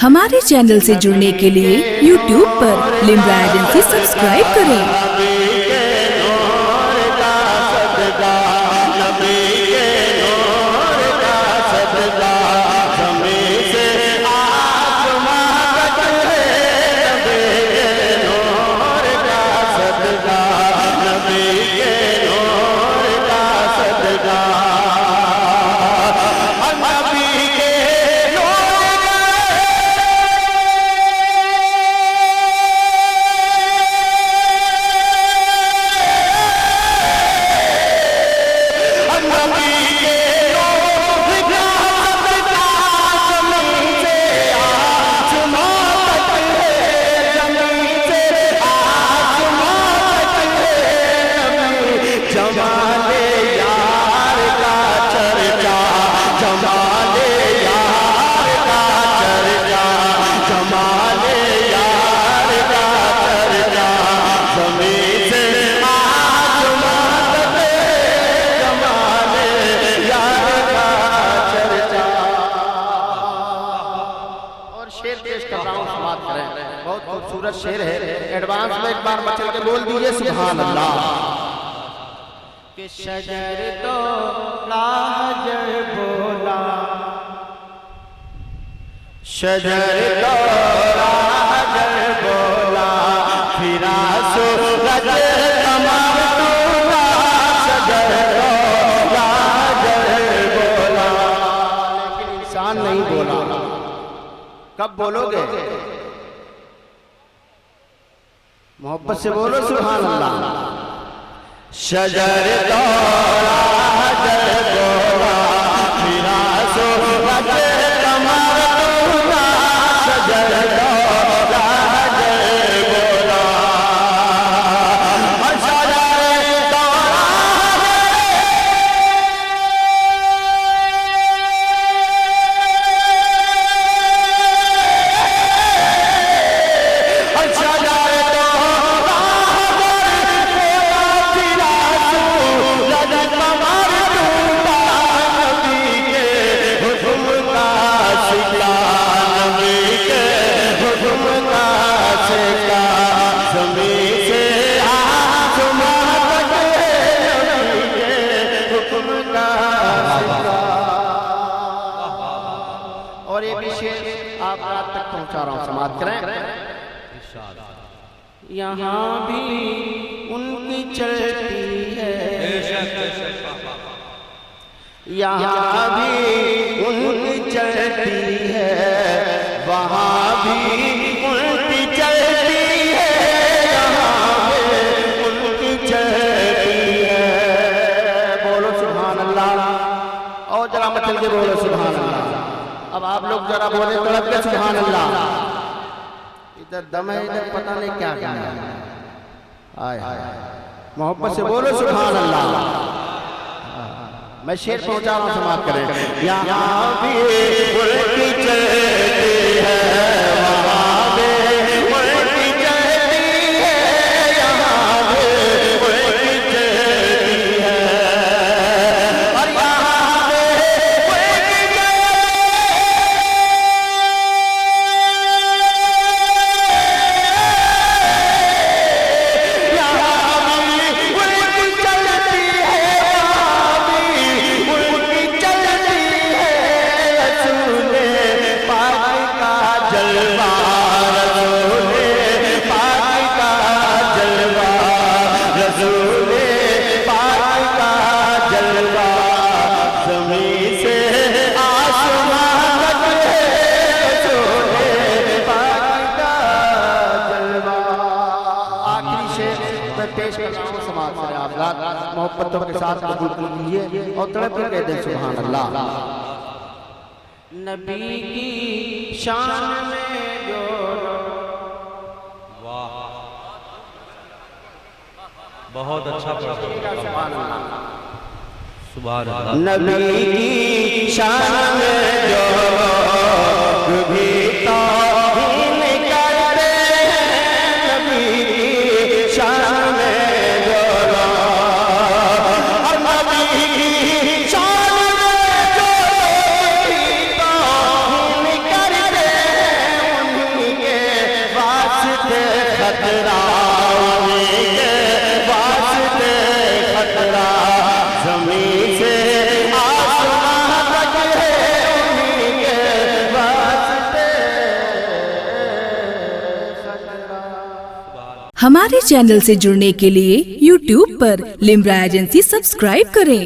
हमारे चैनल से जुड़ने के लिए YouTube पर लिम्रा एजेंसी सब्सक्राइब करें। बहुत खूबसूरत शेर है। एडवांस में एक बार मचल के बोल दीजिए सुभान अल्लाह। कि शजर तो लाजर बोला, शजर तो लाजर बोला, फिरा सूरज कमर टूटा, शजर तो लाजर बोला, लेकिन इंसान नहीं बोला। कब बोलोगे? मोहब्बत से बोलो सुभान अल्लाह। शजर तो लाजर बोला, फिरा सूरज कमर टूटा, शजर तो लाजर बोला, शजर तो और ये भी शेर आप रात तक पहुंचा रहा हूं, समाप्त करें। यहाँ भी उनकी चलती है, यहाँ भी उनकी चलती है, वहाँ भी उनकी चलती है, यहाँ भी उनकी चलती है। बोलो सुभान अल्लाह। और जरा मचल के बोलो सुभान अल्लाह। अब आप लोग जरा बोले तड़प के सुभान अल्लाह। इधर दम है, इधर पता नहीं क्या करना है। आए मोहब्बत से बोलो सुभान अल्लाह। मैं शेर पहुंचा रहा हूं, समाप्त करें। यहाँ भी उनकी चलती है, वहाँ भी उनकी चलती है, यहाँ भी उनकी चलती है, और यहाँ भी उनकी मोहब्बतों के साथ कबूल कीजिए और तड़प के कह दें सुभान अल्लाह। नबी की शान में जो, वाह बहुत अच्छा सुभान अल्लाह। सुभान अल्लाह। नबी की शान में जो भी तौहीन करते हैं, नबी की शान में जो, और नबी की शान में जो भी तौहीन करते हैं, हमारे चैनल से जुड़ने के लिए YouTube पर लिम्रा एजेंसी सब्सक्राइब करें।